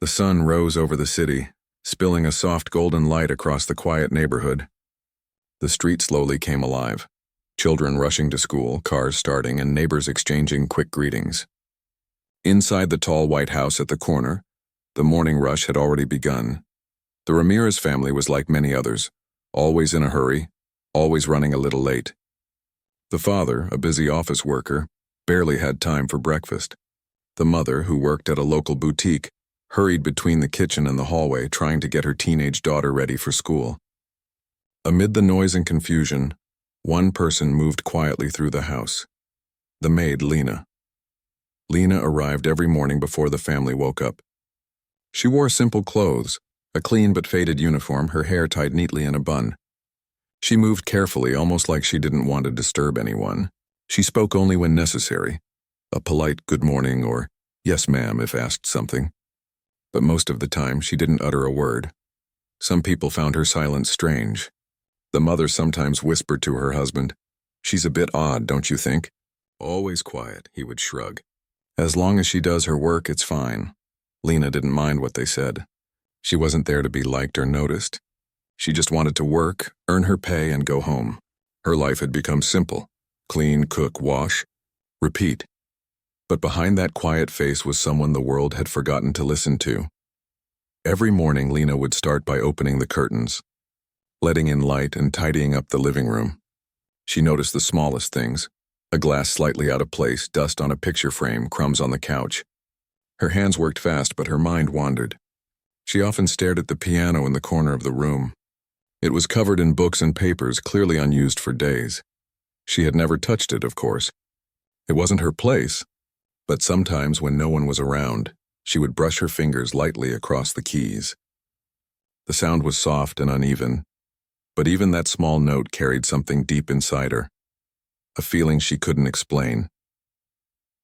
The sun rose over the city, spilling a soft golden light across the quiet neighborhood. The street slowly came alive, children rushing to school, cars starting, and neighbors exchanging quick greetings. Inside the tall white house at the corner, the morning rush had already begun. The Ramirez family was like many others, always in a hurry, always running a little late. The father, a busy office worker, barely had time for breakfast. The mother, who worked at a local boutique, hurried between the kitchen and the hallway trying to get her teenage daughter ready for school. Amid the noise and confusion, one person moved quietly through the house. The maid, Lena. Lena arrived every morning before the family woke up. She wore simple clothes, a clean but faded uniform, her hair tied neatly in a bun. She moved carefully, almost like she didn't want to disturb anyone. She spoke only when necessary, a polite good morning or yes ma'am if asked something. But most of the time she didn't utter a word. Some people found her silence strange. The mother sometimes whispered to her husband, "She's a bit odd, don't you think?" "Always quiet," he would shrug. "As long as she does her work, it's fine." Lena didn't mind what they said. She wasn't there to be liked or noticed. She just wanted to work, earn her pay, and go home. Her life had become simple: clean, cook, wash, repeat. But behind that quiet face was someone the world had forgotten to listen to. Every morning, Lena would start by opening the curtains, letting in light and tidying up the living room. She noticed the smallest things: a glass slightly out of place, dust on a picture frame, crumbs on the couch. Her hands worked fast, but her mind wandered. She often stared at the piano in the corner of the room. It was covered in books and papers, clearly unused for days. She had never touched it, of course. It wasn't her place. But sometimes, when no one was around, she would brush her fingers lightly across the keys. The sound was soft and uneven, but even that small note carried something deep inside her, a feeling she couldn't explain.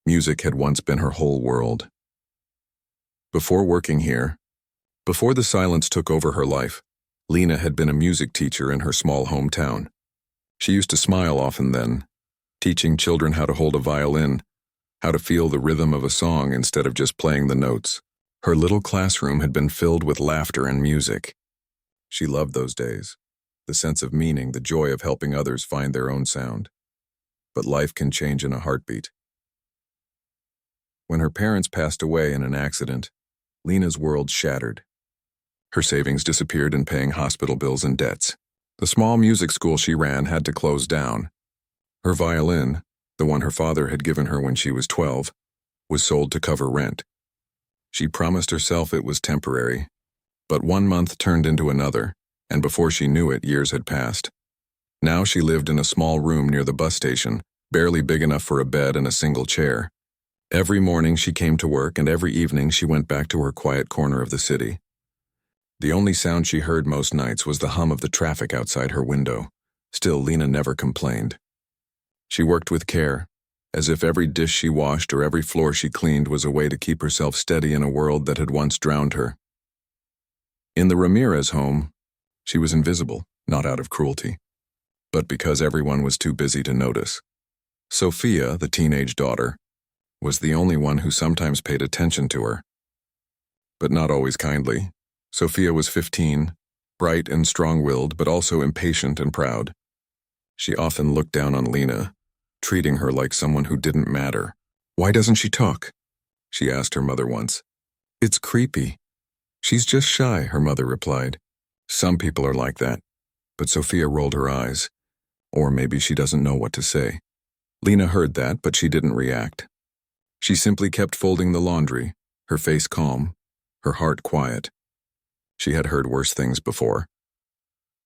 Music had once been her whole world. Before working here, before the silence took over her life, Lena had been a music teacher in her small hometown. She used to smile often then, teaching children how to hold a violin, how to feel the rhythm of a song instead of just playing the notes. Her little classroom had been filled with laughter and music. She loved those days, the sense of meaning, the joy of helping others find their own sound. But life can change in a heartbeat. When her parents passed away in an accident, Lena's world shattered. Her savings disappeared in paying hospital bills and debts. The small music school she ran had to close down. Her violin, the one her father had given her when she was 12, was sold to cover rent. She promised herself it was temporary, but 1 month turned into another, and before she knew it, years had passed. Now she lived in a small room near the bus station, barely big enough for a bed and a single chair. Every morning she came to work, and every evening she went back to her quiet corner of the city. The only sound she heard most nights was the hum of the traffic outside her window. Still, Lena never complained. She worked with care, as if every dish she washed or every floor she cleaned was a way to keep herself steady in a world that had once drowned her. In the Ramirez home, she was invisible, not out of cruelty, but because everyone was too busy to notice. Sophia, the teenage daughter, was the only one who sometimes paid attention to her. But not always kindly. Sophia was 15, bright and strong-willed, but also impatient and proud. She often looked down on Lena, treating her like someone who didn't matter. "Why doesn't she talk?" she asked her mother once. "It's creepy." "She's just shy," her mother replied. "Some people are like that." But Sophia rolled her eyes. Or maybe she doesn't know what to say. Lena heard that, but she didn't react. She simply kept folding the laundry, her face calm, her heart quiet. She had heard worse things before.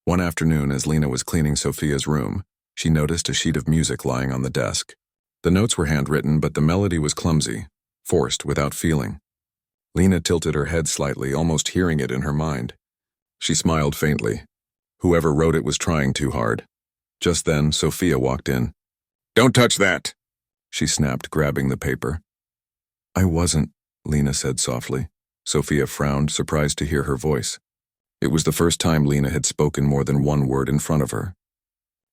One afternoon, as Lena was cleaning Sophia's room, she noticed a sheet of music lying on the desk. The notes were handwritten, but the melody was clumsy, forced, without feeling. Lena tilted her head slightly, almost hearing it in her mind. She smiled faintly. Whoever wrote it was trying too hard. Just then, Sophia walked in. "Don't touch that!" she snapped, grabbing the paper. "I wasn't," Lena said softly. Sophia frowned, surprised to hear her voice. It was the first time Lena had spoken more than one word in front of her.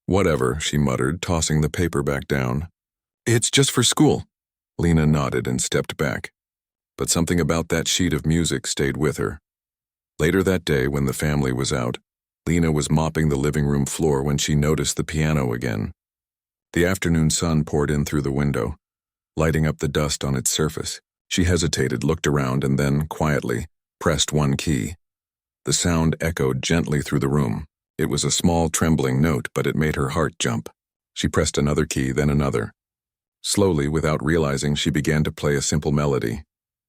"Whatever," she muttered, tossing the paper back down. "It's just for school." Lena nodded and stepped back. but something about that sheet of music stayed with her. Later that day, when the family was out, Lena was mopping the living room floor when she noticed the piano again. The afternoon sun poured in through the window, lighting up the dust on its surface. She hesitated, looked around, and then, quietly, pressed one key. The sound echoed gently through the room. It was a small, trembling note, but it made her heart jump. She pressed another key, then another. Slowly, without realizing, she began to play a simple melody,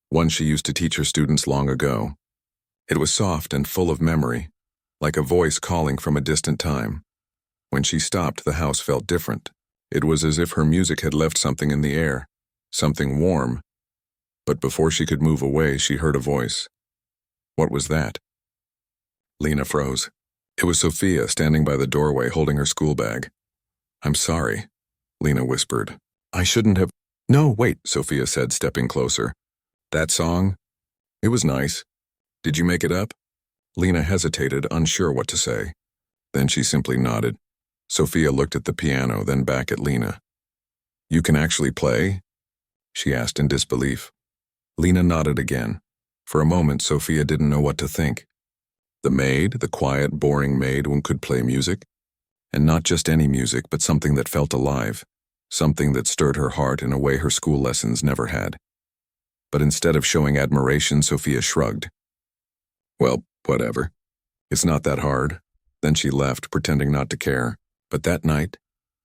one she used to teach her students long ago. It was soft and full of memory, like a voice calling from a distant time. When she stopped, the house felt different. It was as if her music had left something in the air, something warm. But before she could move away, she heard a voice. What was that? Lena froze. It was Sophia standing by the doorway holding her school bag. I'm sorry, Lena whispered. I shouldn't have. No, wait, Sophia said, stepping closer. That song? It was nice. Did you make it up? Lena hesitated, unsure what to say. Then she simply nodded. Sophia looked at the piano, then back at Lena. You can actually play? She asked in disbelief. Lena nodded again. For a moment, Sophia didn't know what to think. The maid, the quiet, boring maid who could play music? And not just any music, but something that felt alive. Something that stirred her heart in a way her school lessons never had. But instead of showing admiration, Sophia shrugged. Well, whatever. It's not that hard. Then she left, pretending not to care. But that night,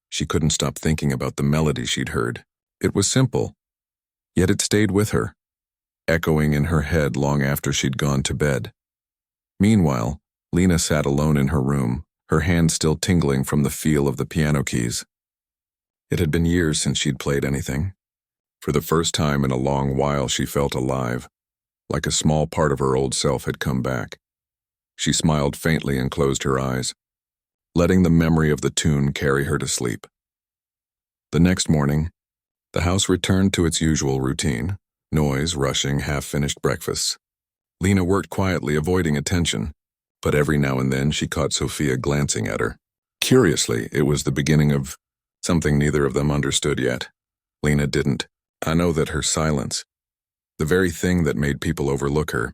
she couldn't stop thinking about the melody she'd heard. It was simple, yet it stayed with her, echoing in her head long after she'd gone to bed. Meanwhile, Lena sat alone in her room, her hands still tingling from the feel of the piano keys. It had been years since she'd played anything. For the first time in a long while, she felt alive, like a small part of her old self had come back. She smiled faintly and closed her eyes, letting the memory of the tune carry her to sleep. The next morning, the house returned to its usual routine: noise, rushing, half-finished breakfasts. Lena worked quietly, avoiding attention, but every now and then she caught Sophia glancing at her. Curiously, it was the beginning of something neither of them understood yet. Lena didn't. I know that her silence, the very thing that made people overlook her,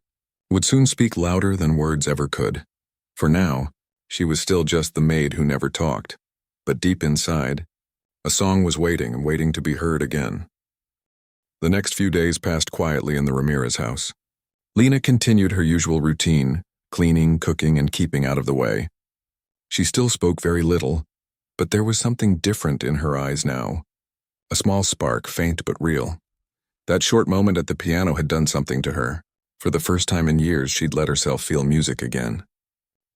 would soon speak louder than words ever could. For now, she was still just the maid who never talked. But deep inside, a song was waiting and waiting to be heard again. The next few days passed quietly in the Ramirez house. Lena continued her usual routine, cleaning, cooking, and keeping out of the way. She still spoke very little, but there was something different in her eyes now. A small spark, faint but real. That short moment at the piano had done something to her. For the first time in years, she'd let herself feel music again.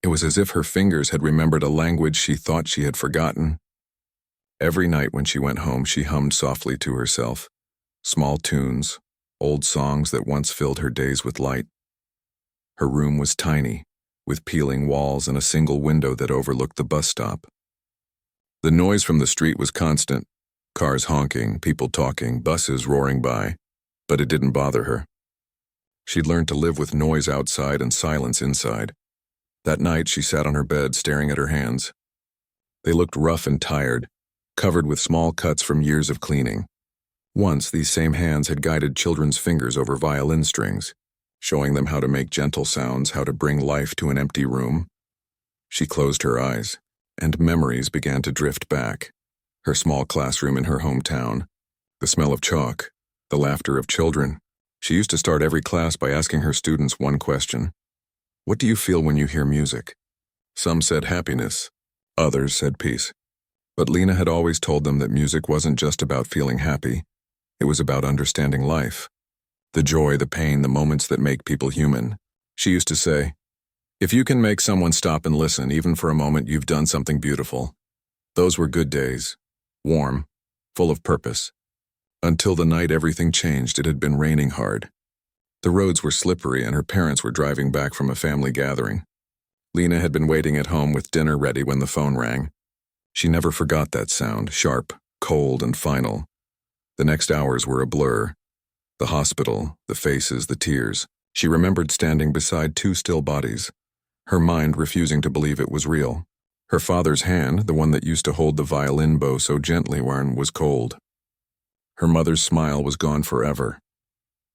It was as if her fingers had remembered a language she thought she had forgotten. Every night when she went home, she hummed softly to herself. Small tunes, old songs that once filled her days with light. Her room was tiny, with peeling walls and a single window that overlooked the bus stop. The noise from the street was constant, cars honking, people talking, buses roaring by, but it didn't bother her. She'd learned to live with noise outside and silence inside. That night, she sat on her bed staring at her hands. They looked rough and tired, covered with small cuts from years of cleaning. Once, these same hands had guided children's fingers over violin strings, showing them how to make gentle sounds, how to bring life to an empty room. She closed her eyes, and memories began to drift back. Her small classroom in her hometown, the smell of chalk, the laughter of children. She used to start every class by asking her students one question. What do you feel when you hear music? Some said happiness, others said peace. But Lena had always told them that music wasn't just about feeling happy. It was about understanding life. The joy, the pain, the moments that make people human. She used to say, if you can make someone stop and listen, even for a moment, you've done something beautiful. Those were good days, warm, full of purpose. Until the night everything changed. It had been raining hard. The roads were slippery and her parents were driving back from a family gathering. Lena had been waiting at home with dinner ready when the phone rang. She never forgot that sound, sharp, cold, and final. The next hours were a blur. The hospital, the faces, the tears. She remembered standing beside two still bodies, her mind refusing to believe it was real. Her father's hand, the one that used to hold the violin bow so gently, was cold. Her mother's smile was gone forever.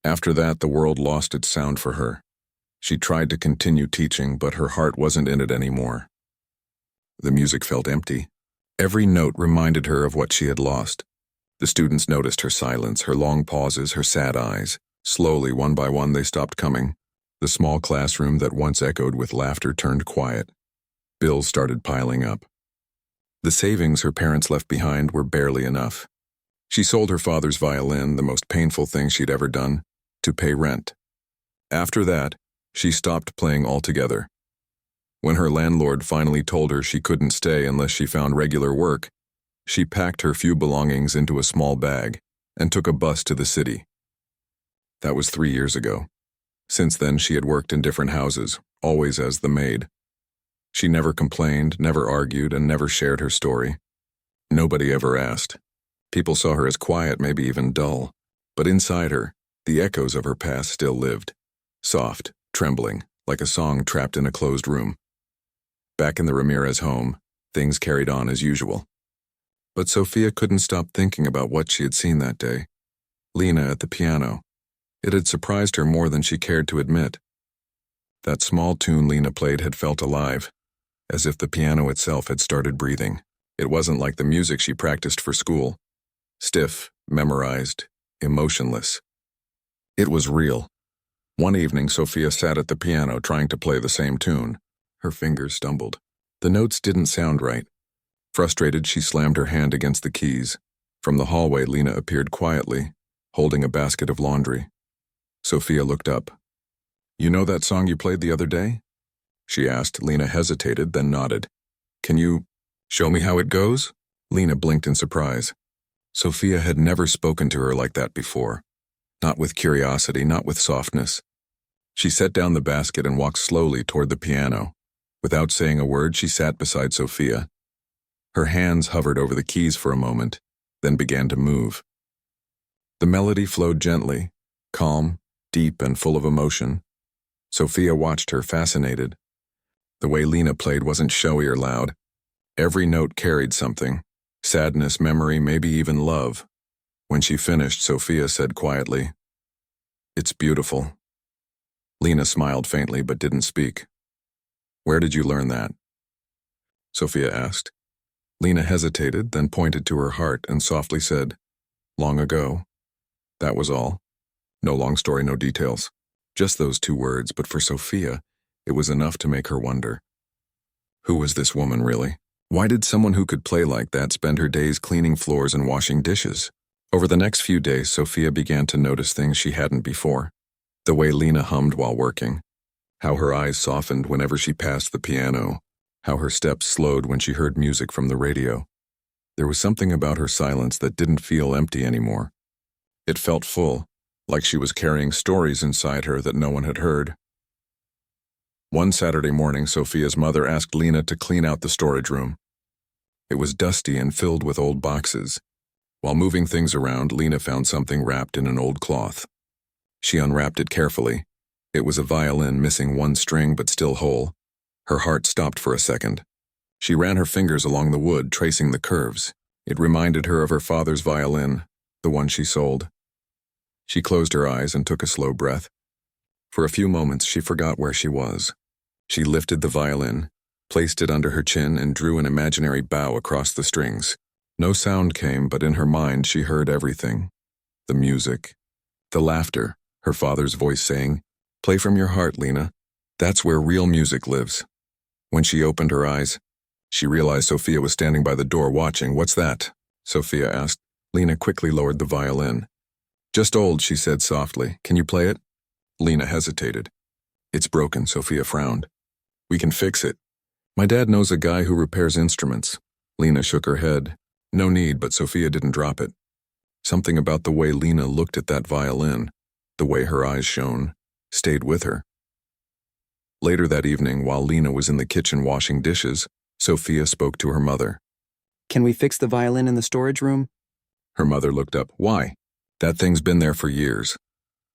After that, the world lost its sound for her. She tried to continue teaching, but her heart wasn't in it anymore. The music felt empty. Every note reminded her of what she had lost. The students noticed her silence, her long pauses, her sad eyes. Slowly, one by one, they stopped coming. The small classroom that once echoed with laughter turned quiet. Bills started piling up. The savings her parents left behind were barely enough. She sold her father's violin, the most painful thing she'd ever done, to pay rent. After that, she stopped playing altogether. When her landlord finally told her she couldn't stay unless she found regular work, she packed her few belongings into a small bag and took a bus to the city. That was 3 years ago. Since then, she had worked in different houses, always as the maid. She never complained, never argued, and never shared her story. Nobody ever asked. People saw her as quiet, maybe even dull. But inside her, the echoes of her past still lived. Soft, trembling, like a song trapped in a closed room. Back in the Ramirez home, things carried on as usual. But Sophia couldn't stop thinking about what she had seen that day. Lena at the piano. It had surprised her more than she cared to admit. That small tune Lena played had felt alive, as if the piano itself had started breathing. It wasn't like the music she practiced for school. Stiff, memorized, emotionless. It was real. One evening, Sophia sat at the piano trying to play the same tune. Her fingers stumbled. The notes didn't sound right. Frustrated, she slammed her hand against the keys. From the hallway, Lena appeared quietly, holding a basket of laundry. Sophia looked up. "You know that song you played the other day?" she asked. Lena hesitated, then nodded. "Can you show me how it goes?" Lena blinked in surprise. Sophia had never spoken to her like that before. Not with curiosity, not with softness. She set down the basket and walked slowly toward the piano. Without saying a word, she sat beside Sophia. Her hands hovered over the keys for a moment, then began to move. The melody flowed gently, calm, deep, and full of emotion. Sophia watched her, fascinated. The way Lena played wasn't showy or loud. Every note carried something. Sadness, memory, maybe even love. When she finished, Sophia said quietly, "It's beautiful." Lena smiled faintly but didn't speak. "Where did you learn that?" Sophia asked. Lena hesitated, then pointed to her heart and softly said, "Long ago." That was all. No long story, no details. Just those 2 words, but for Sophia, it was enough to make her wonder. Who was this woman, really? Why did someone who could play like that spend her days cleaning floors and washing dishes? Over the next few days, Sophia began to notice things she hadn't before. The way Lena hummed while working. How her eyes softened whenever she passed the piano. How her steps slowed when she heard music from the radio. There was something about her silence that didn't feel empty anymore. It felt full, like she was carrying stories inside her that no one had heard. One Saturday morning, Sophia's mother asked Lena to clean out the storage room. It was dusty and filled with old boxes. While moving things around, Lena found something wrapped in an old cloth. She unwrapped it carefully. It was a violin missing one string but still whole. Her heart stopped for a second. She ran her fingers along the wood, tracing the curves. It reminded her of her father's violin, the one she sold. She closed her eyes and took a slow breath. For a few moments, she forgot where she was. She lifted the violin, placed it under her chin, and drew an imaginary bow across the strings. No sound came, but in her mind she heard everything. The music, the laughter, her father's voice saying, "Play from your heart, Lena. That's where real music lives." When she opened her eyes, she realized Sophia was standing by the door watching. "What's that?" Sophia asked. Lena quickly lowered the violin. "Just old," she said softly. "Can you play it?" Lena hesitated. "It's broken," Sophia frowned. "We can fix it. My dad knows a guy who repairs instruments." Lena shook her head. No need, but Sophia didn't drop it. Something about the way Lena looked at that violin, the way her eyes shone, stayed with her. Later that evening, while Lena was in the kitchen washing dishes, Sophia spoke to her mother. "Can we fix the violin in the storage room?" Her mother looked up. "Why? That thing's been there for years."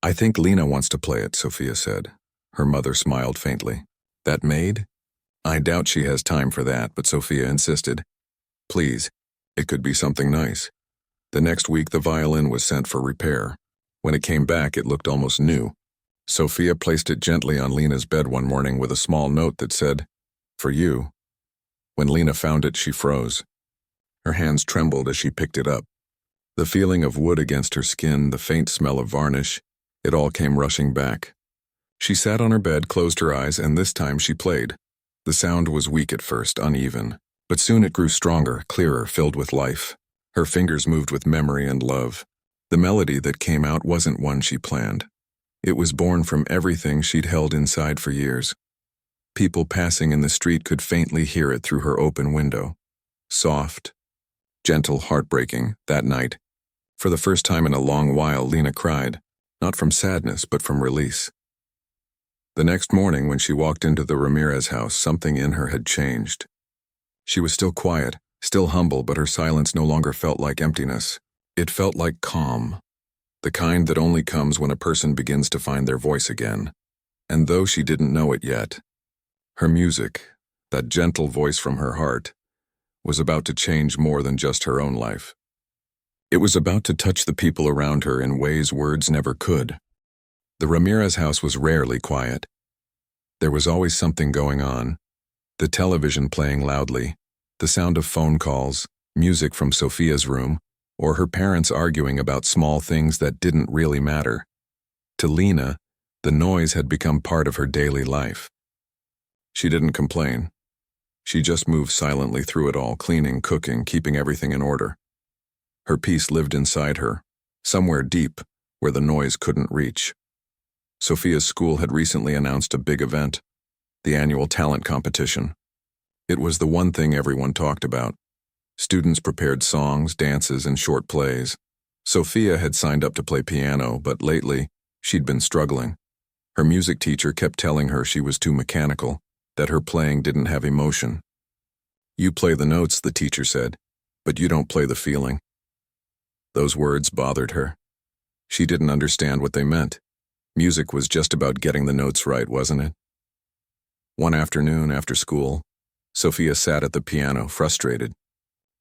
"I think Lena wants to play it," Sophia said. Her mother smiled faintly. "That Maid? I doubt she has time for that," but Sophia insisted. "Please, it could be something nice." The next week, the violin was sent for repair. When it came back, it looked almost new. Sophia placed it gently on Lena's bed one morning with a small note that said, "For you." When Lena found it, she froze. Her hands trembled as she picked it up. The feeling of wood against her skin, the faint smell of varnish, it all came rushing back. She sat on her bed, closed her eyes, and this time she played. The sound was weak at first, uneven, but soon it grew stronger, clearer, filled with life. Her fingers moved with memory and love. The melody that came out wasn't one she planned. It was born from everything she'd held inside for years. People passing in the street could faintly hear it through her open window. Soft, gentle, heartbreaking, that night. For the first time in a long while, Lena cried, not from sadness, but from release. The next morning, when she walked into the Ramirez house, something in her had changed. She was still quiet, still humble, but her silence no longer felt like emptiness. It felt like calm, the kind that only comes when a person begins to find their voice again. And though she didn't know it yet, her music, that gentle voice from her heart, was about to change more than just her own life. It was about to touch the people around her in ways words never could. The Ramirez house was rarely quiet. There was always something going on. The television playing loudly, the sound of phone calls, music from Sophia's room, or her parents arguing about small things that didn't really matter. To Lena, the noise had become part of her daily life. She didn't complain. She just moved silently through it all, cleaning, cooking, keeping everything in order. Her peace lived inside her, somewhere deep, where the noise couldn't reach. Sophia's school had recently announced a big event, the annual talent competition. It was the one thing everyone talked about. Students prepared songs, dances, and short plays. Sophia had signed up to play piano, but lately, she'd been struggling. Her music teacher kept telling her she was too mechanical, that her playing didn't have emotion. "You play the notes," the teacher said, "but you don't play the feeling." Those words bothered her. She didn't understand what they meant. Music was just about getting the notes right, wasn't it? One afternoon after school, Sophia sat at the piano, frustrated.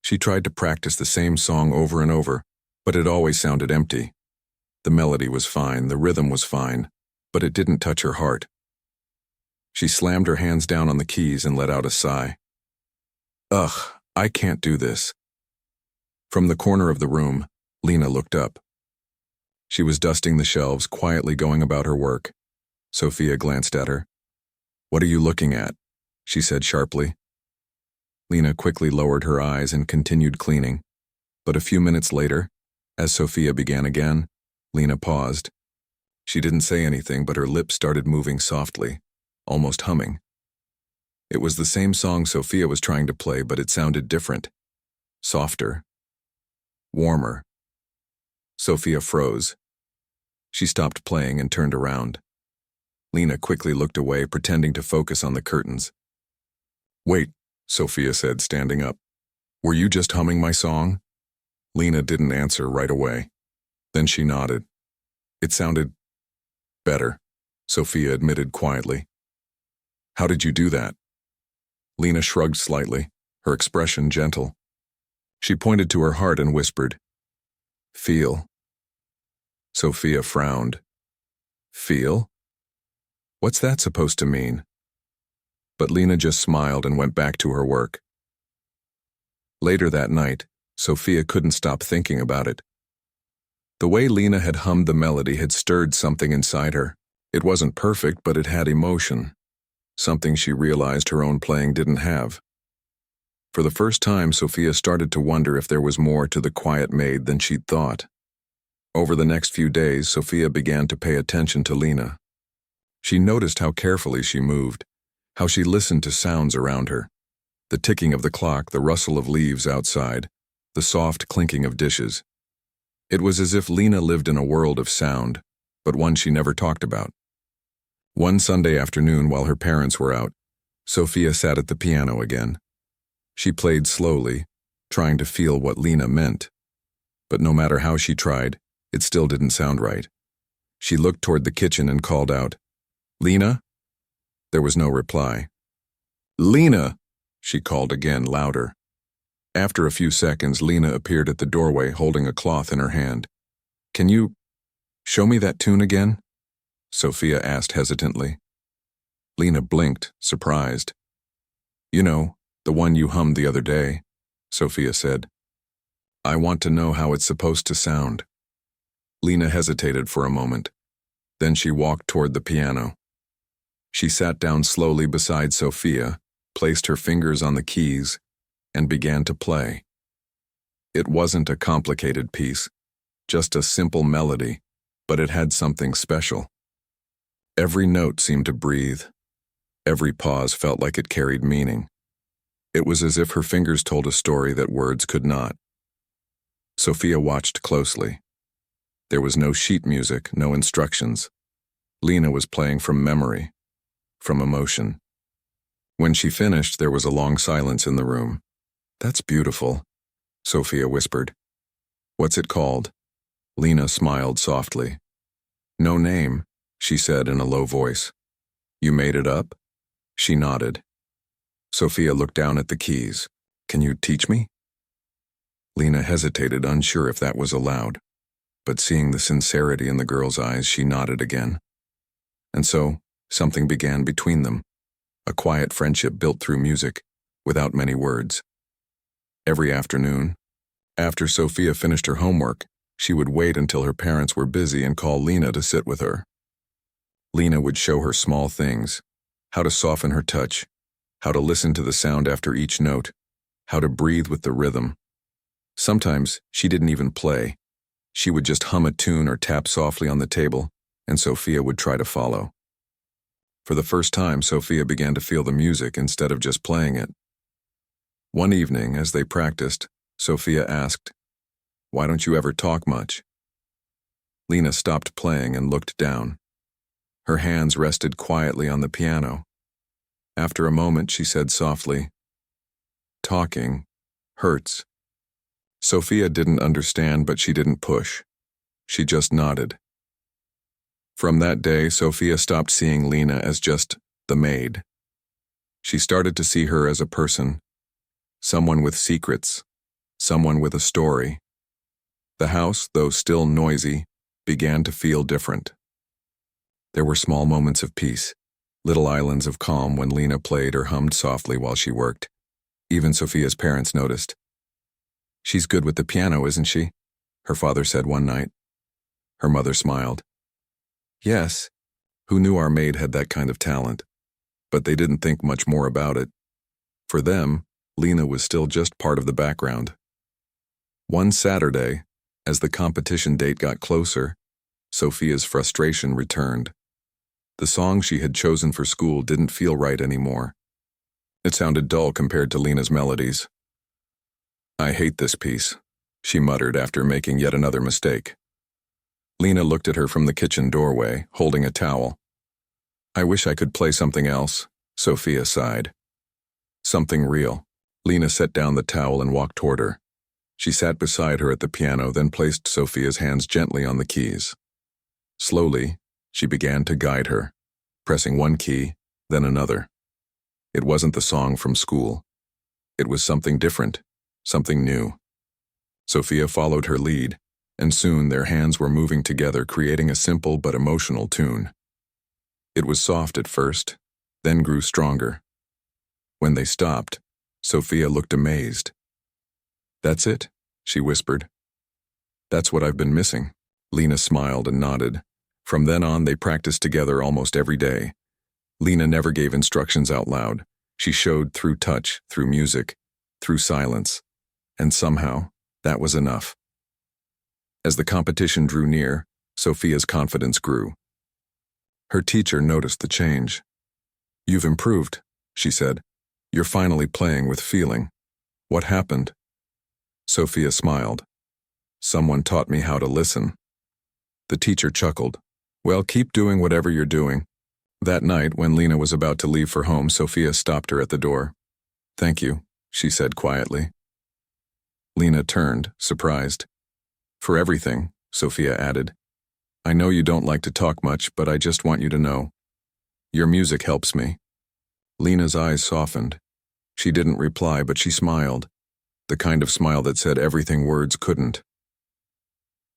She tried to practice the same song over and over, but it always sounded empty. The melody was fine, the rhythm was fine, but it didn't touch her heart. She slammed her hands down on the keys and let out a sigh. "Ugh, I can't do this." From the corner of the room, Lena looked up. She was dusting the shelves, quietly going about her work. Sophia glanced at her. "What are you looking at?" she said sharply. Lena quickly lowered her eyes and continued cleaning. But a few minutes later, as Sophia began again, Lena paused. She didn't say anything, but her lips started moving softly, almost humming. It was the same song Sophia was trying to play, but it sounded different. Softer. Warmer. Sophia froze. She stopped playing and turned around. Lena quickly looked away, pretending to focus on the curtains. "Wait," Sophia said, standing up. "Were you just humming my song?" Lena didn't answer right away. Then she nodded. "It sounded better," Sophia admitted quietly. "How did you do that?" Lena shrugged slightly, her expression gentle. She pointed to her heart and whispered, "Feel." Sophia frowned. "Feel? What's that supposed to mean?" But Lena just smiled and went back to her work. Later that night, Sophia couldn't stop thinking about it. The way Lena had hummed the melody had stirred something inside her. It wasn't perfect, but it had emotion. Something she realized her own playing didn't have. For the first time, Sophia started to wonder if there was more to the quiet maid than she'd thought. Over the next few days, Sophia began to pay attention to Lena. She noticed how carefully she moved, how she listened to sounds around her. The ticking of the clock, the rustle of leaves outside, the soft clinking of dishes. It was as if Lena lived in a world of sound, but one she never talked about. One Sunday afternoon while her parents were out, Sophia sat at the piano again. She played slowly, trying to feel what Lena meant. But no matter how she tried, it still didn't sound right. She looked toward the kitchen and called out, "Lena?" There was no reply. "Lena!" she called again, louder. After a few seconds, Lena appeared at the doorway holding a cloth in her hand. "Can you Show me that tune again? Sophia asked hesitantly. Lena blinked, surprised. You know, the one you hummed the other day, Sophia said. I want to know how it's supposed to sound. Lena hesitated for a moment. Then she walked toward the piano. She sat down slowly beside Sophia, placed her fingers on the keys, and began to play. It wasn't a complicated piece, just a simple melody, but it had something special. Every note seemed to breathe. Every pause felt like it carried meaning. It was as if her fingers told a story that words could not. Sophia watched closely. There was no sheet music, no instructions. Lena was playing from memory, from emotion. When she finished, there was a long silence in the room. That's beautiful, Sophia whispered. What's it called? Lena smiled softly. No name, she said in a low voice. You made it up? She nodded. Sophia looked down at the keys. Can you teach me? Lena hesitated, unsure if that was allowed, but seeing the sincerity in the girl's eyes, she nodded again. And so, something began between them, a quiet friendship built through music, without many words. Every afternoon, after Sophia finished her homework, she would wait until her parents were busy and call Lena to sit with her. Lena would show her small things, how to soften her touch, how to listen to the sound after each note, how to breathe with the rhythm. Sometimes she didn't even play. She would just hum a tune or tap softly on the table, and Sophia would try to follow. For the first time, Sophia began to feel the music instead of just playing it. One evening, as they practiced, Sophia asked, "Why don't you ever talk much?" Lena stopped playing and looked down. Her hands rested quietly on the piano. After a moment, she said softly, "Talking hurts." Sophia didn't understand, but she didn't push. She just nodded. From that day, Sophia stopped seeing Lena as just the maid. She started to see her as a person, someone with secrets, someone with a story. The house, though still noisy, began to feel different. There were small moments of peace, little islands of calm when Lena played or hummed softly while she worked. Even Sophia's parents noticed. "She's good with the piano, isn't she?" her father said one night. Her mother smiled. Yes, who knew our maid had that kind of talent? But they didn't think much more about it. For them, Lena was still just part of the background. One Saturday, as the competition date got closer, Sophia's frustration returned. The song she had chosen for school didn't feel right anymore. It sounded dull compared to Lena's melodies. "I hate this piece," she muttered after making yet another mistake. Lena looked at her from the kitchen doorway, holding a towel. "I wish I could play something else," Sophia sighed. "Something real." Lena set down the towel and walked toward her. She sat beside her at the piano, then placed Sophia's hands gently on the keys. Slowly, she began to guide her, pressing one key, then another. It wasn't the song from school. It was something different, something new. Sophia followed her lead, and soon their hands were moving together, creating a simple but emotional tune. It was soft at first, then grew stronger. When they stopped, Sophia looked amazed. "That's it," she whispered. "That's what I've been missing." Lena smiled and nodded. From then on, they practiced together almost every day. Lena never gave instructions out loud. She showed through touch, through music, through silence. And somehow, that was enough. As the competition drew near, Sophia's confidence grew. Her teacher noticed the change. "You've improved," she said. "You're finally playing with feeling. What happened?" Sophia smiled. "Someone taught me how to listen." The teacher chuckled. "Well, keep doing whatever you're doing." That night, when Lena was about to leave for home, Sophia stopped her at the door. "Thank you," she said quietly. Lena turned, surprised. "For everything," Sophia added. "I know you don't like to talk much, but I just want you to know. Your music helps me." Lena's eyes softened. She didn't reply, but she smiled, the kind of smile that said everything words couldn't.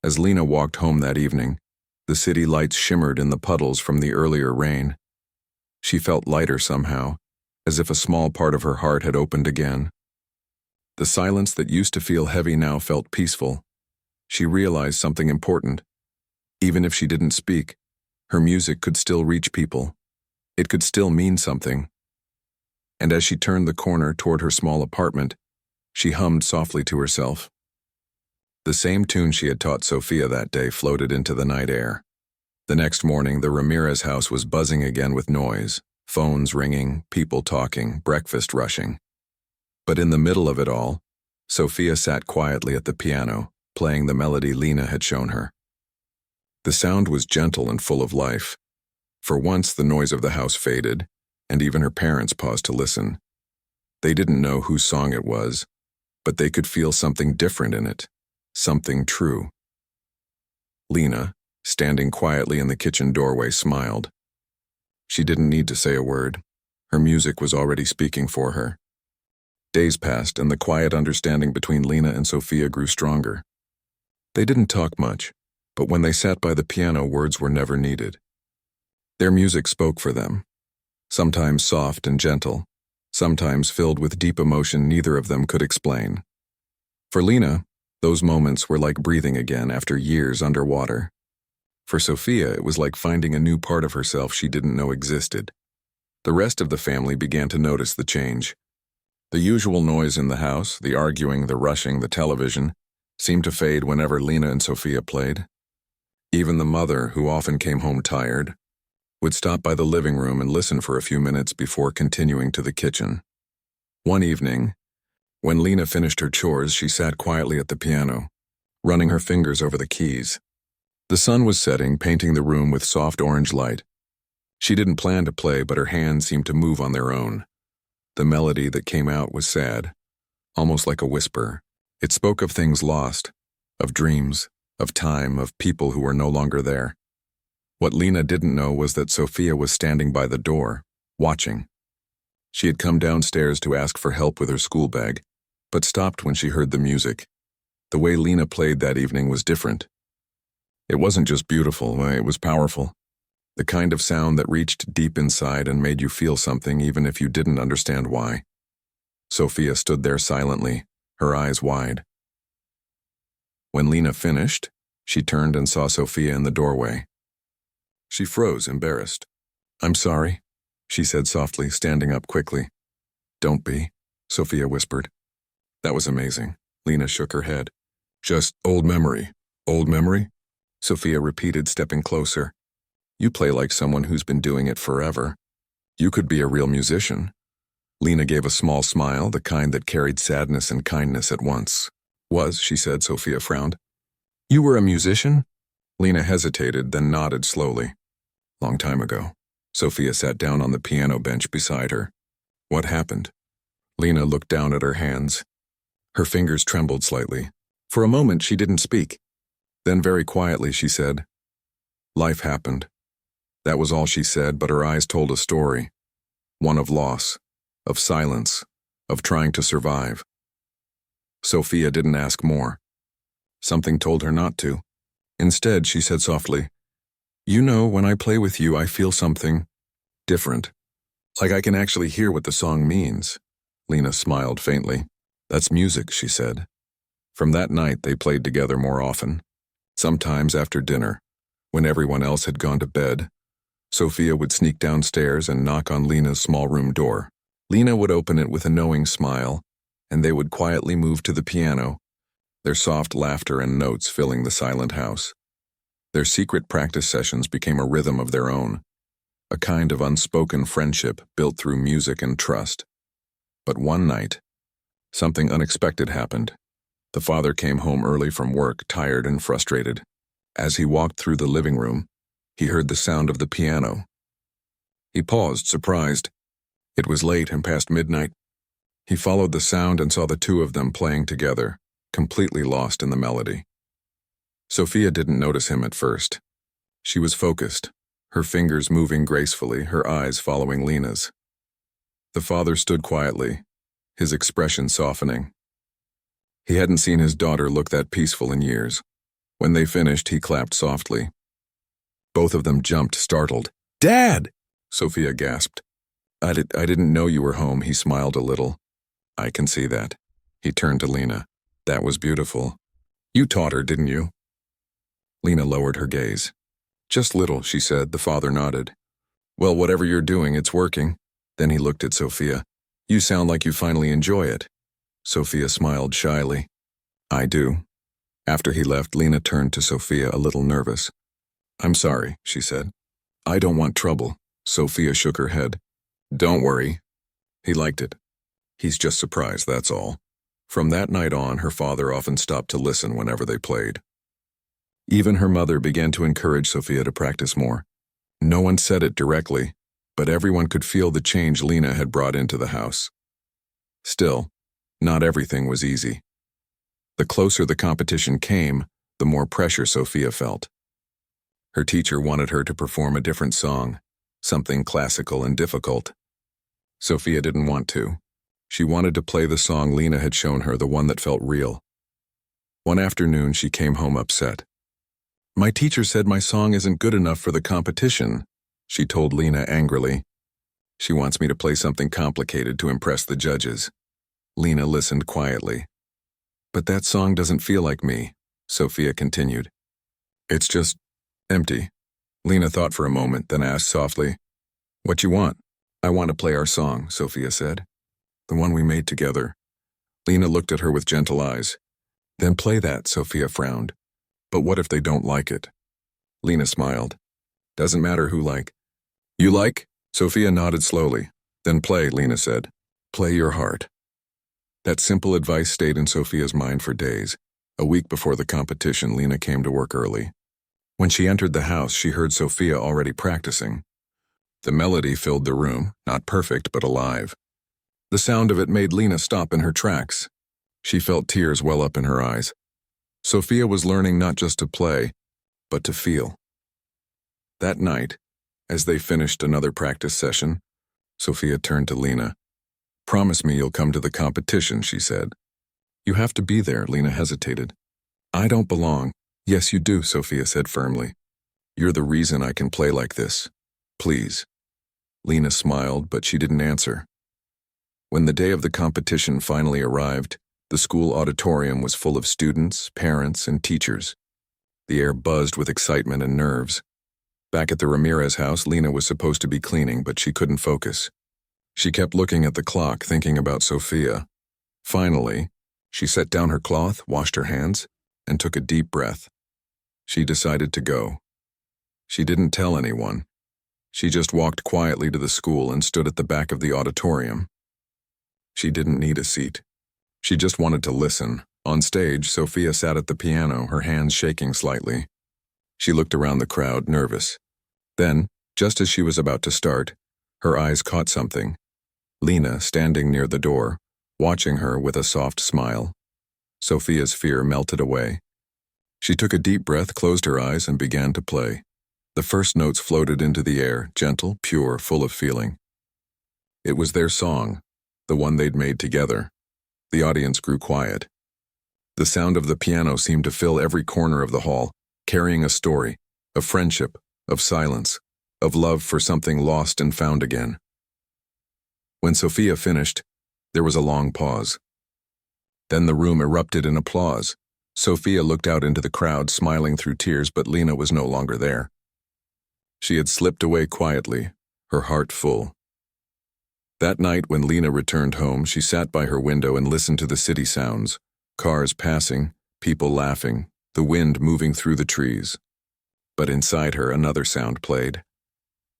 As Lena walked home that evening, The city lights shimmered in the puddles from the earlier rain. She felt lighter somehow, as if a small part of her heart had opened again. The silence that used to feel heavy now felt peaceful. She realized something important. Even if she didn't speak, her music could still reach people. It could still mean something. And as she turned the corner toward her small apartment, she hummed softly to herself. The same tune she had taught Sophia that day floated into the night air. The next morning, the Ramirez house was buzzing again with noise, phones ringing, people talking, breakfast rushing. But in the middle of it all, Sophia sat quietly at the piano, playing the melody Lena had shown her. The sound was gentle and full of life. For once, the noise of the house faded, and even her parents paused to listen. They didn't know whose song it was, but they could feel something different in it, something true. Lena, standing quietly in the kitchen doorway, smiled. She didn't need to say a word. Her music was already speaking for her. Days passed, and the quiet understanding between Lena and Sophia grew stronger. They didn't talk much, but when they sat by the piano, words were never needed. Their music spoke for them, sometimes soft and gentle, sometimes filled with deep emotion neither of them could explain. For Lena, those moments were like breathing again after years underwater. For Sophia, it was like finding a new part of herself she didn't know existed. The rest of the family began to notice the change. The usual noise in the house, the arguing, the rushing, the television, seemed to fade whenever Lena and Sophia played. Even the mother, who often came home tired, would stop by the living room and listen for a few minutes before continuing to the kitchen. One evening, when Lena finished her chores, she sat quietly at the piano, running her fingers over the keys. The sun was setting, painting the room with soft orange light. She didn't plan to play, but her hands seemed to move on their own. The melody that came out was sad, almost like a whisper. It spoke of things lost, of dreams, of time, of people who were no longer there. What Lena didn't know was that Sophia was standing by the door, watching. She had come downstairs to ask for help with her school bag, but stopped when she heard the music. The way Lena played that evening was different. It wasn't just beautiful, it was powerful. The kind of sound that reached deep inside and made you feel something even if you didn't understand why. Sophia stood there silently, her eyes wide. When Lena finished, she turned and saw Sophia in the doorway. She froze, embarrassed. "I'm sorry," she said softly, standing up quickly. "Don't be," Sophia whispered. "That was amazing." Lena shook her head. "Just old memory. Old memory?" Sophia repeated, stepping closer. "You play like someone who's been doing it forever. You could be a real musician." Lena gave a small smile, the kind that carried sadness and kindness at once. "Was," she said. Sophia frowned. "You were a musician?" Lena hesitated, then nodded slowly. "Long time ago." Sophia sat down on the piano bench beside her. "What happened?" Lena looked down at her hands. Her fingers trembled slightly. For a moment she didn't speak. Then very quietly she said, "Life happened." That was all she said, but her eyes told a story. One of loss, of silence, of trying to survive. Sophia didn't ask more. Something told her not to. Instead, she said softly, "You know, when I play with you, I feel something different. Like I can actually hear what the song means." Lena smiled faintly. "That's music," she said. From that night, they played together more often. Sometimes after dinner, when everyone else had gone to bed, Sophia would sneak downstairs and knock on Lena's small room door. Lena would open it with a knowing smile, and they would quietly move to the piano, their soft laughter and notes filling the silent house. Their secret practice sessions became a rhythm of their own, a kind of unspoken friendship built through music and trust. But one night, something unexpected happened. The father came home early from work, tired and frustrated. As he walked through the living room, he heard the sound of the piano. He paused, surprised. It was late and past midnight. He followed the sound and saw the two of them playing together, completely lost in the melody. Sophia didn't notice him at first. She was focused, her fingers moving gracefully, her eyes following Lena's. The father stood quietly, his expression softening. He hadn't seen his daughter look that peaceful in years. When they finished, he clapped softly. Both of them jumped, startled. "Dad!" Sophia gasped. I didn't know you were home," he smiled a little. "I can see that." He turned to Lena. "That was beautiful. You taught her, didn't you?" Lena lowered her gaze. "Just little," she said. The father nodded. "Well, whatever you're doing, it's working." Then he looked at Sophia. "You sound like you finally enjoy it." Sophia smiled shyly. "I do." After he left, Lena turned to Sophia, a little nervous. "I'm sorry," she said. "I don't want trouble." Sophia shook her head. "Don't worry. He liked it. He's just surprised, that's all." From that night on, her father often stopped to listen whenever they played. Even her mother began to encourage Sophia to practice more. No one said it directly, but everyone could feel the change Lena had brought into the house. Still, not everything was easy. The closer the competition came, the more pressure Sophia felt. Her teacher wanted her to perform a different song, something classical and difficult. Sophia didn't want to. She wanted to play the song Lena had shown her, the one that felt real. One afternoon, she came home upset. "My teacher said my song isn't good enough for the competition," she told Lena angrily. "She wants me to play something complicated to impress the judges." Lena listened quietly. "But that song doesn't feel like me," Sophia continued. "It's just empty." Lena thought for a moment, then asked softly, "What you want?" "I want to play our song," Sophia said. "The one we made together." Lena looked at her with gentle eyes. "Then play that," Sophia frowned. "But what if they don't like it?" Lena smiled. "Doesn't matter who like." "You like?" Sophia nodded slowly. "Then play," Lena said. "Play your heart." That simple advice stayed in Sophia's mind for days. A week before the competition, Lena came to work early. When she entered the house, she heard Sophia already practicing. The melody filled the room, not perfect, but alive. The sound of it made Lena stop in her tracks. She felt tears well up in her eyes. Sophia was learning not just to play, but to feel. That night, as they finished another practice session, Sophia turned to Lena. "Promise me you'll come to the competition," she said. "You have to be there," Lena hesitated. "I don't belong." "Yes, you do," Sophia said firmly. "You're the reason I can play like this. Please." Lena smiled, but she didn't answer. When the day of the competition finally arrived, the school auditorium was full of students, parents, and teachers. The air buzzed with excitement and nerves. Back at the Ramirez house, Lena was supposed to be cleaning, but she couldn't focus. She kept looking at the clock, thinking about Sophia. Finally, she set down her cloth, washed her hands, and took a deep breath. She decided to go. She didn't tell anyone. She just walked quietly to the school and stood at the back of the auditorium. She didn't need a seat. She just wanted to listen. On stage, Sophia sat at the piano, her hands shaking slightly. She looked around the crowd, nervous. Then, just as she was about to start, her eyes caught something. Lena, standing near the door, watching her with a soft smile. Sophia's fear melted away. She took a deep breath, closed her eyes, and began to play. The first notes floated into the air, gentle, pure, full of feeling. It was their song, the one they'd made together. The audience grew quiet. The sound of the piano seemed to fill every corner of the hall, carrying a story, of friendship, of silence, of love for something lost and found again. When Sophia finished, there was a long pause. Then the room erupted in applause. Sophia looked out into the crowd, smiling through tears, but Lena was no longer there. She had slipped away quietly, her heart full. That night, when Lena returned home, she sat by her window and listened to the city sounds, cars passing, people laughing, the wind moving through the trees. But inside her, another sound played,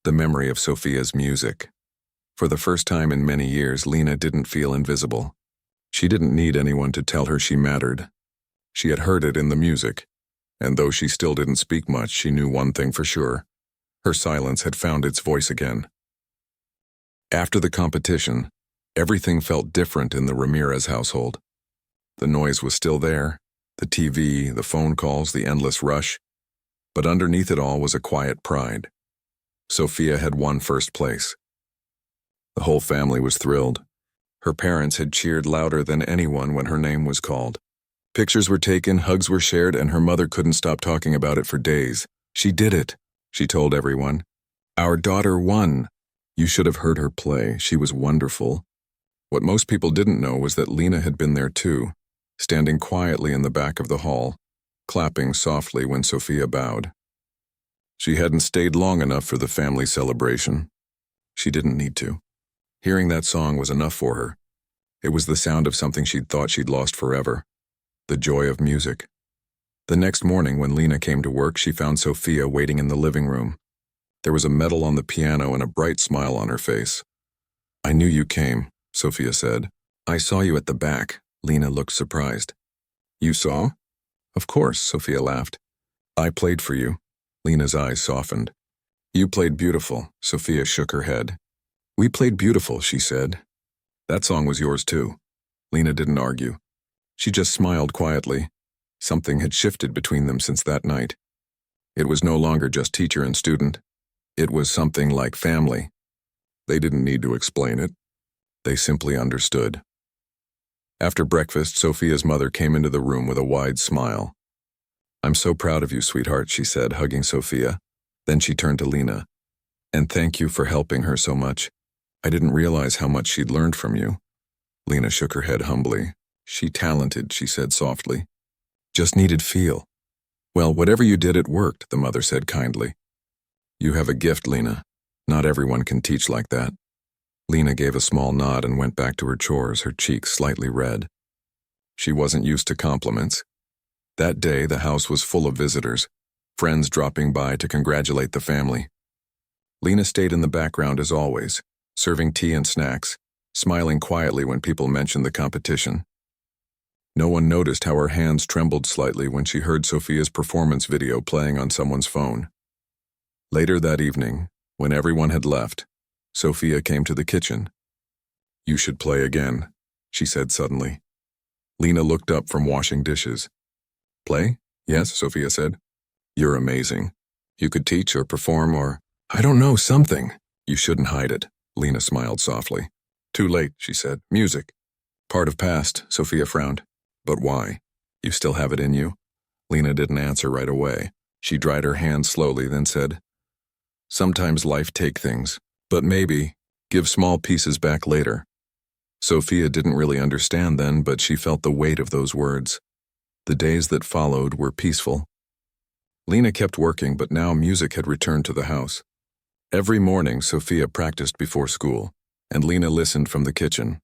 the memory of Sophia's music. For the first time in many years, Lena didn't feel invisible. She didn't need anyone to tell her she mattered. She had heard it in the music, and though she still didn't speak much, she knew one thing for sure. Her silence had found its voice again. After the competition, everything felt different in the Ramirez household. The noise was still there, the TV, the phone calls, the endless rush, but underneath it all was a quiet pride. Sophia had won first place. The whole family was thrilled. Her parents had cheered louder than anyone when her name was called. Pictures were taken, hugs were shared, and her mother couldn't stop talking about it for days. She did it. she told everyone. Our daughter won. You should have heard her play. She was wonderful. What most people didn't know was that Lena had been there too, standing quietly in the back of the hall, clapping softly when Sophia bowed. She hadn't stayed long enough for the family celebration. She didn't need to. Hearing that song was enough for her. It was the sound of something she'd thought she'd lost forever. The joy of music. The next morning when Lena came to work, she found Sophia waiting in the living room. There was a medal on the piano and a bright smile on her face. I knew you came, Sophia said. I saw you at the back. Lena looked surprised. You saw? Of course, Sophia laughed. I played for you. Lena's eyes softened. You played beautiful, Sophia shook her head. We played beautiful, she said. That song was yours too. Lena didn't argue. She just smiled quietly. Something had shifted between them since that night. It was no longer just teacher and student. It was something like family. They didn't need to explain it. They simply understood. After breakfast, Sophia's mother came into the room with a wide smile. I'm so proud of you, sweetheart, she said, hugging Sophia. Then she turned to Lena. And thank you for helping her so much. I didn't realize how much she'd learned from you. Lena shook her head humbly. She talented, she said softly. Just needed feel. Well, whatever you did, it worked, the mother said kindly. You have a gift, Lena. Not everyone can teach like that. Lena gave a small nod and went back to her chores, her cheeks slightly red. She wasn't used to compliments. That day, the house was full of visitors, friends dropping by to congratulate the family. Lena stayed in the background as always, serving tea and snacks, smiling quietly when people mentioned the competition. No one noticed how her hands trembled slightly when she heard Sophia's performance video playing on someone's phone. Later that evening, when everyone had left, Sophia came to the kitchen. You should play again, she said suddenly. Lena looked up from washing dishes. Play? Yes, Sophia said. You're amazing. You could teach or perform or, I don't know, something. You shouldn't hide it, Lena smiled softly. Too late, she said. Music. Part of past, Sophia frowned. But why? You still have it in you? Lena didn't answer right away. She dried her hands slowly, then said, Sometimes life take things, but maybe give small pieces back later. Sophia didn't really understand then, but she felt the weight of those words. The days that followed were peaceful. Lena kept working, but now music had returned to the house. Every morning, Sophia practiced before school, and Lena listened from the kitchen.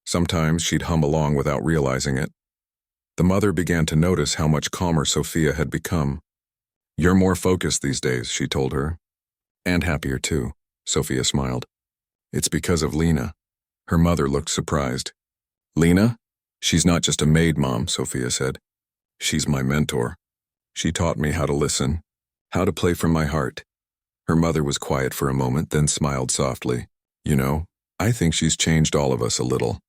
Sometimes she'd hum along without realizing it. The mother began to notice how much calmer Sophia had become. You're more focused these days, she told her. And happier too, Sophia smiled. It's because of Lena. Her mother looked surprised. Lena? She's not just a maid, Mom, Sophia said. She's my mentor. She taught me how to listen, how to play from my heart. Her mother was quiet for a moment, then smiled softly. You know, I think she's changed all of us a little.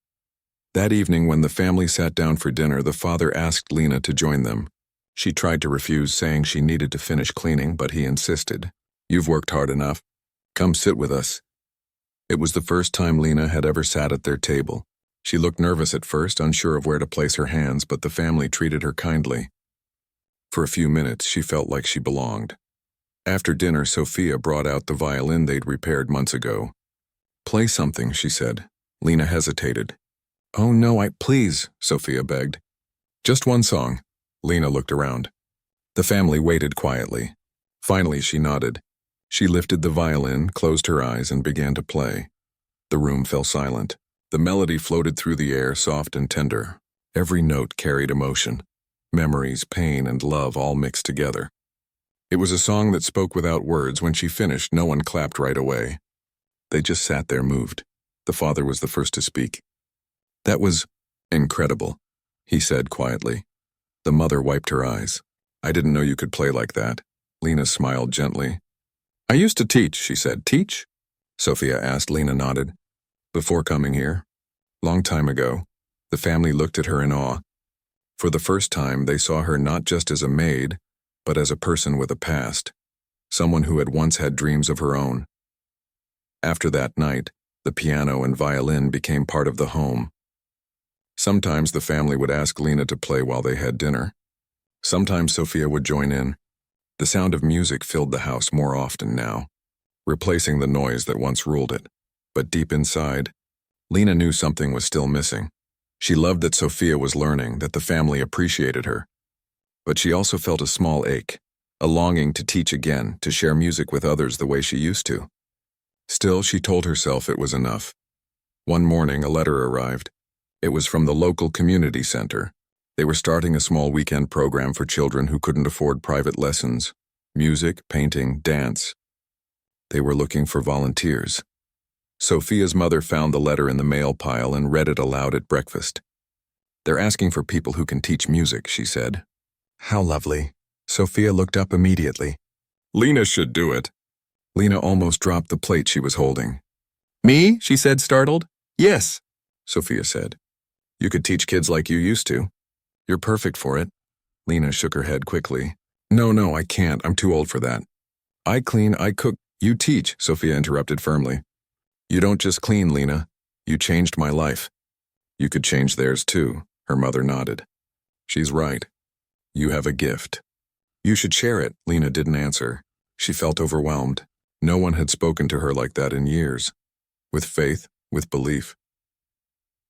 That evening, when the family sat down for dinner, the father asked Lena to join them. She tried to refuse, saying she needed to finish cleaning, but he insisted. You've worked hard enough. Come sit with us. It was the first time Lena had ever sat at their table. She looked nervous at first, unsure of where to place her hands, but the family treated her kindly. For a few minutes, she felt like she belonged. After dinner, Sophia brought out the violin they'd repaired months ago. Play something, she said. Lena hesitated. Oh no, please, Sophia begged. Just one song. Lena looked around. The family waited quietly. Finally, she nodded. She lifted the violin, closed her eyes, and began to play. The room fell silent. The melody floated through the air, soft and tender. Every note carried emotion. Memories, pain, and love all mixed together. It was a song that spoke without words. When she finished, no one clapped right away. They just sat there moved. The father was the first to speak. That was incredible, he said quietly. The mother wiped her eyes. I didn't know you could play like that. Lena smiled gently. I used to teach, she said. Teach? Sophia asked. Lena nodded. Before coming here? Long time ago. The family looked at her in awe. For the first time, they saw her not just as a maid, but as a person with a past. Someone who had once had dreams of her own. After that night, the piano and violin became part of the home. Sometimes the family would ask Lena to play while they had dinner. Sometimes Sophia would join in. The sound of music filled the house more often now, replacing the noise that once ruled it. But deep inside, Lena knew something was still missing. She loved that Sophia was learning, that the family appreciated her. But she also felt a small ache, a longing to teach again, to share music with others the way she used to. Still, she told herself it was enough. One morning, a letter arrived. It was from the local community center. They were starting a small weekend program for children who couldn't afford private lessons, music, painting, dance. They were looking for volunteers. Sophia's mother found the letter in the mail pile and read it aloud at breakfast. "They're asking for people who can teach music," she said. "How lovely." Sophia looked up immediately. "Lena should do it." Lena almost dropped the plate she was holding. "Me?" she said, startled. "Yes," Sophia said. "You could teach kids like you used to. You're perfect for it." Lena shook her head quickly. No, I can't. I'm too old for that." "I clean, I cook, you teach," Sophia interrupted firmly. "You don't just clean, Lena. You changed my life." "You could change theirs too," her mother nodded. "She's right. You have a gift. You should share it." Lena didn't answer. She felt overwhelmed. No one had spoken to her like that in years. With faith, with belief.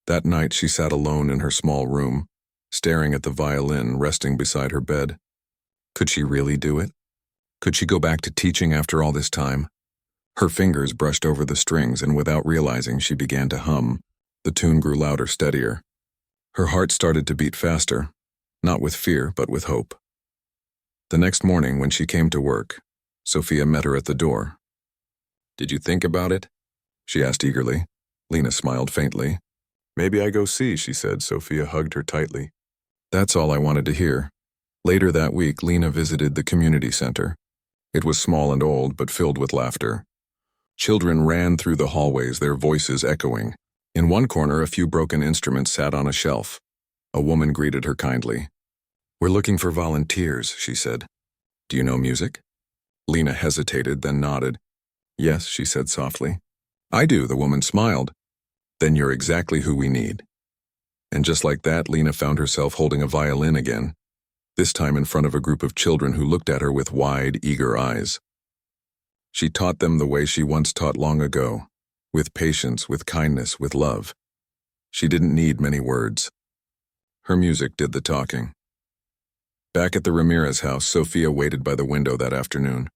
That night she sat alone in her small room, staring at the violin resting beside her bed. Could she really do it? Could she go back to teaching after all this time? Her fingers brushed over the strings, and without realizing, she began to hum. The tune grew louder, steadier. Her heart started to beat faster, not with fear, but with hope. The next morning, when she came to work, Sophia met her at the door. "Did you think about it?" she asked eagerly. Lena smiled faintly. "Maybe I go see," she said. Sophia hugged her tightly. That's all I wanted to hear. Later that week, Lena visited the community center. It was small and old, but filled with laughter. Children ran through the hallways, their voices echoing. In one corner, a few broken instruments sat on a shelf. A woman greeted her kindly. "We're looking for volunteers," she said. "Do you know music?" Lena hesitated, then nodded. "Yes," she said softly. "I do," the woman smiled. "Then you're exactly who we need." And just like that, Lena found herself holding a violin again, this time in front of a group of children who looked at her with wide, eager eyes. She taught them the way she once taught long ago, with patience, with kindness, with love. She didn't need many words. Her music did the talking. Back at the Ramirez house, Sophia waited by the window that afternoon.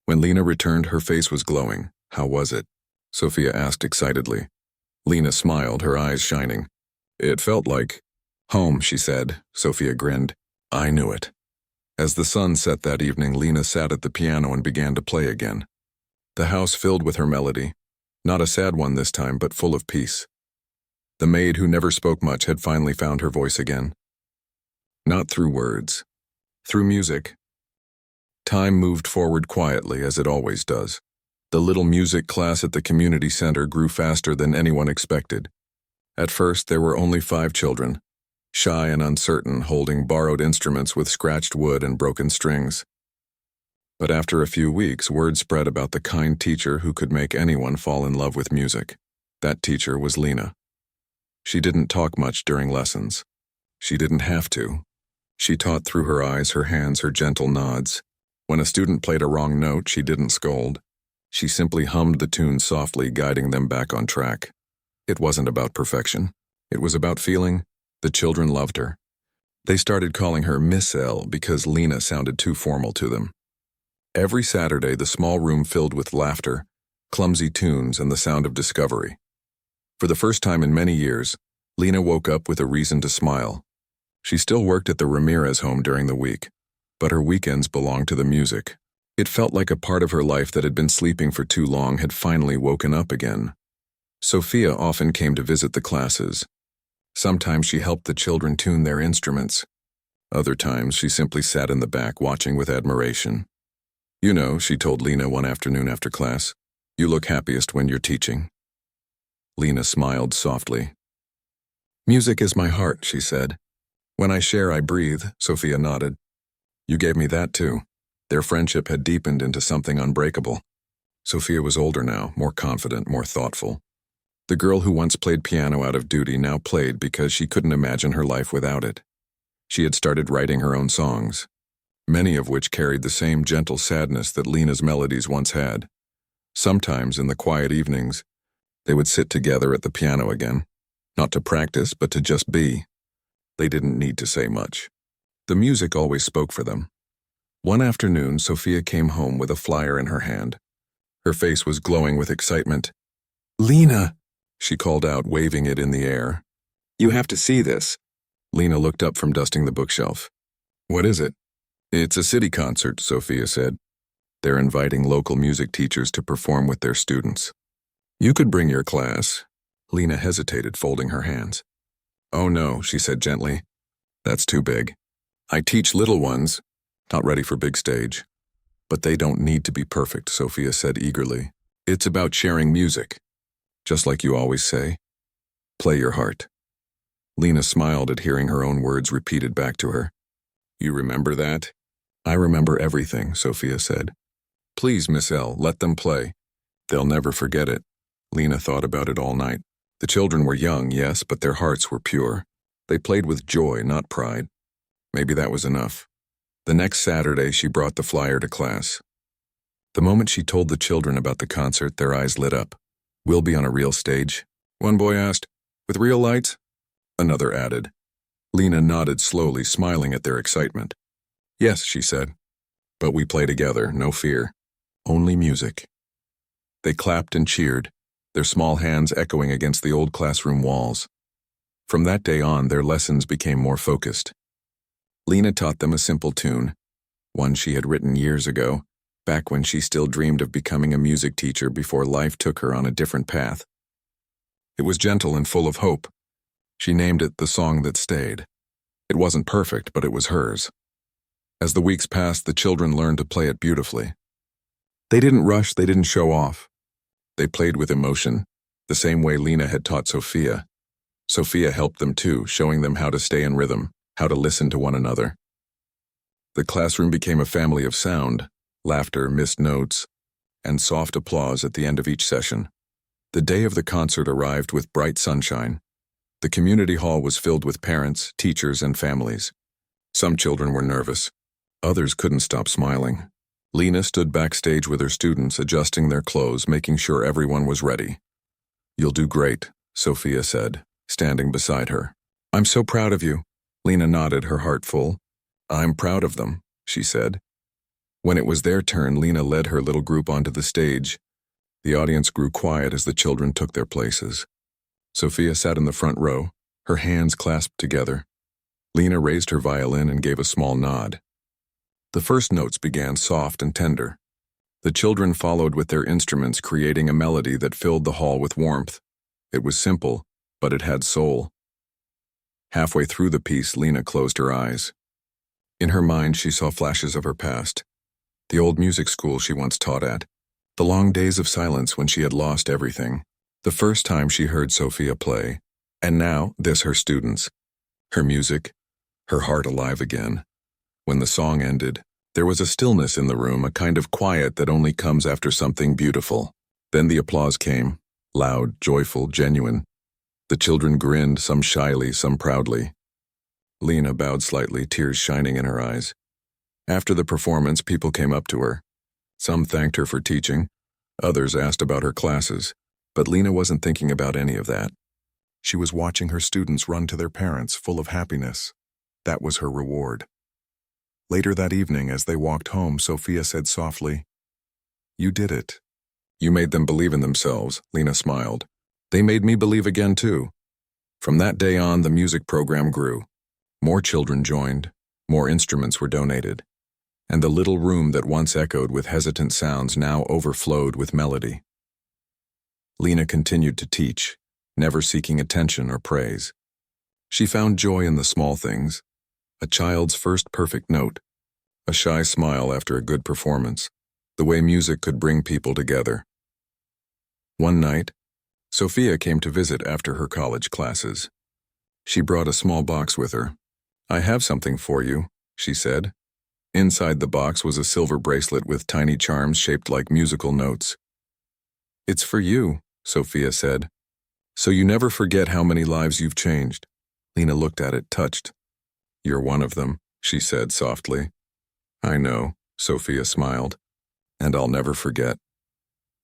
When Lena returned, her face was glowing. "How was it?" Sophia asked excitedly. Lena smiled, her eyes shining. "It felt like home," she said. Sophia grinned. "I knew it." As the sun set that evening, Lena sat at the piano and began to play again. The house filled with her melody, not a sad one this time, but full of peace. The maid, who never spoke much, had finally found her voice again. Not through words, through music. Time moved forward quietly, as it always does. The little music class at the community center grew faster than anyone expected. At first, there were only 5 children, shy and uncertain, holding borrowed instruments with scratched wood and broken strings. But after a few weeks, word spread about the kind teacher who could make anyone fall in love with music. That teacher was Lena. She didn't talk much during lessons. She didn't have to. She taught through her eyes, her hands, her gentle nods. When a student played a wrong note, she didn't scold. She simply hummed the tune softly, guiding them back on track. It wasn't about perfection. It was about feeling. The children loved her. They started calling her Miss L because Lena sounded too formal to them. Every Saturday, the small room filled with laughter, clumsy tunes, and the sound of discovery. For the first time in many years, Lena woke up with a reason to smile. She still worked at the Ramirez home during the week, but her weekends belonged to the music. It felt like a part of her life that had been sleeping for too long had finally woken up again. Sophia often came to visit the classes. Sometimes she helped the children tune their instruments. Other times she simply sat in the back watching with admiration. "You know," she told Lena one afternoon after class, "you look happiest when you're teaching." Lena smiled softly. "Music is my heart," she said. "When I share, I breathe," Sophia nodded. "You gave me that too." Their friendship had deepened into something unbreakable. Sophia was older now, more confident, more thoughtful. The girl who once played piano out of duty now played because she couldn't imagine her life without it. She had started writing her own songs. many of which carried the same gentle sadness that Lena's melodies once had. Sometimes, in the quiet evenings, they would sit together at the piano again, not to practice, but to just be. They didn't need to say much. The music always spoke for them. One afternoon, Sophia came home with a flyer in her hand. Her face was glowing with excitement. "Lena!" she called out, waving it in the air. "You have to see this." Lena looked up from dusting the bookshelf. "What is it?" "It's a city concert," Sophia said. "They're inviting local music teachers to perform with their students. You could bring your class." Lena hesitated, folding her hands. "Oh no," she said gently. "That's too big. I teach little ones, not ready for big stage." "But they don't need to be perfect," Sophia said eagerly. "It's about sharing music. Just like you always say, play your heart." Lena smiled at hearing her own words repeated back to her. "You remember that?" "I remember everything," Sophia said. "Please, Miss L, let them play. They'll never forget it." Lena thought about it all night. The children were young, yes, but their hearts were pure. They played with joy, not pride. Maybe that was enough. The next Saturday, she brought the flyer to class. The moment she told the children about the concert, their eyes lit up. "We'll be on a real stage?" one boy asked. "With real lights?" another added. Lena nodded slowly, smiling at their excitement. "Yes," she said. "But we play together, no fear. Only music." They clapped and cheered, their small hands echoing against the old classroom walls. From that day on, their lessons became more focused. Lena taught them a simple tune, one she had written years ago, back when she still dreamed of becoming a music teacher before life took her on a different path. It was gentle and full of hope. She named it "The Song That Stayed." It wasn't perfect, but it was hers. As the weeks passed, the children learned to play it beautifully. They didn't rush, they didn't show off. They played with emotion, the same way Lena had taught Sophia. Sophia helped them too, showing them how to stay in rhythm, how to listen to one another. The classroom became a family of sound, laughter, missed notes, and soft applause at the end of each session. The day of the concert arrived with bright sunshine. The community hall was filled with parents, teachers, and families. Some children were nervous. Others couldn't stop smiling. Lena stood backstage with her students, adjusting their clothes, making sure everyone was ready. "You'll do great," Sophia said, standing beside her. "I'm so proud of you." Lena nodded, her heart full. "I'm proud of them," she said. When it was their turn, Lena led her little group onto the stage. The audience grew quiet as the children took their places. Sophia sat in the front row, her hands clasped together. Lena raised her violin and gave a small nod. The first notes began soft and tender. The children followed with their instruments, creating a melody that filled the hall with warmth. It was simple, but it had soul. Halfway through the piece, Lena closed her eyes. In her mind, she saw flashes of her past. The old music school she once taught at. The long days of silence when she had lost everything. The first time she heard Sophia play. And now, this her students. Her music, her heart alive again. When the song ended, there was a stillness in the room, a kind of quiet that only comes after something beautiful. Then the applause came, loud, joyful, genuine. The children grinned, some shyly, some proudly. Lena bowed slightly, tears shining in her eyes. After the performance, people came up to her. Some thanked her for teaching, others asked about her classes, but Lena wasn't thinking about any of that. She was watching her students run to their parents, full of happiness. That was her reward. Later that evening, as they walked home, Sophia said softly, "You did it." "You made them believe in themselves," Lena smiled. "They made me believe again, too." From that day on, the music program grew. More children joined, more instruments were donated, and the little room that once echoed with hesitant sounds now overflowed with melody. Lena continued to teach, never seeking attention or praise. She found joy in the small things, a child's first perfect note, a shy smile after a good performance, the way music could bring people together. One night, Sophia came to visit after her college classes. She brought a small box with her. "I have something for you," she said. Inside the box was a silver bracelet with tiny charms shaped like musical notes. "It's for you," Sophia said, "so you never forget how many lives you've changed." Lena looked at it, touched. "You're one of them," she said softly. I know, Sophia smiled. And I'll never forget.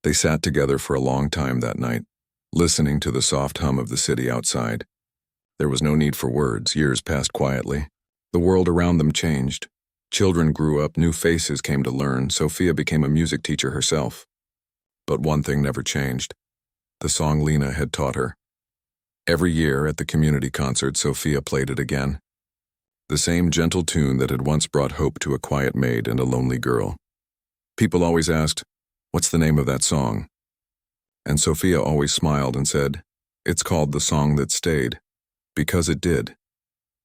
They sat together for a long time that night, listening to the soft hum of the city outside. There was no need for words. Years passed quietly. The world around them changed. Children grew up, new faces came to learn. Sophia became a music teacher herself. But one thing never changed. The song Lena had taught her. Every year at the community concert, Sophia played it again. The same gentle tune that had once brought hope to a quiet maid and a lonely girl. People always asked, "What's the name of that song?" And Sophia always smiled and said, "It's called The Song That Stayed." Because it did.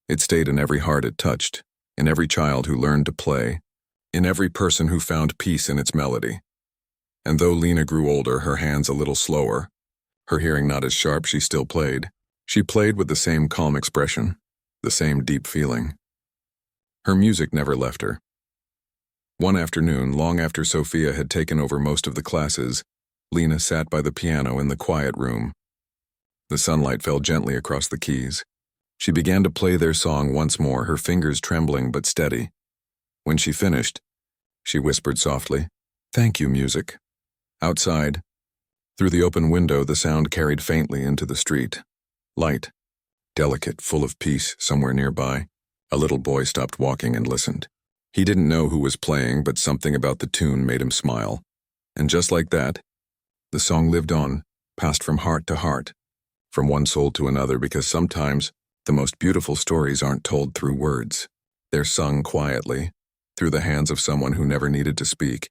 It stayed in every heart it touched, in every child who learned to play, in every person who found peace in its melody. And though Lena grew older, her hands a little slower, her hearing not as sharp, she still played. She played with the same calm expression, the same deep feeling. Her music never left her. One afternoon, long after Sophia had taken over most of the classes, Lena sat by the piano in the quiet room. The sunlight fell gently across the keys. She began to play their song once more, her fingers trembling but steady. When she finished, she whispered softly, "Thank you, music." Outside, through the open window, the sound carried faintly into the street. Light, delicate, full of peace somewhere nearby. A little boy stopped walking and listened. He didn't know who was playing, but something about the tune made him smile. And just like that, the song lived on, passed from heart to heart, from one soul to another, because sometimes the most beautiful stories aren't told through words. They're sung quietly, through the hands of someone who never needed to speak.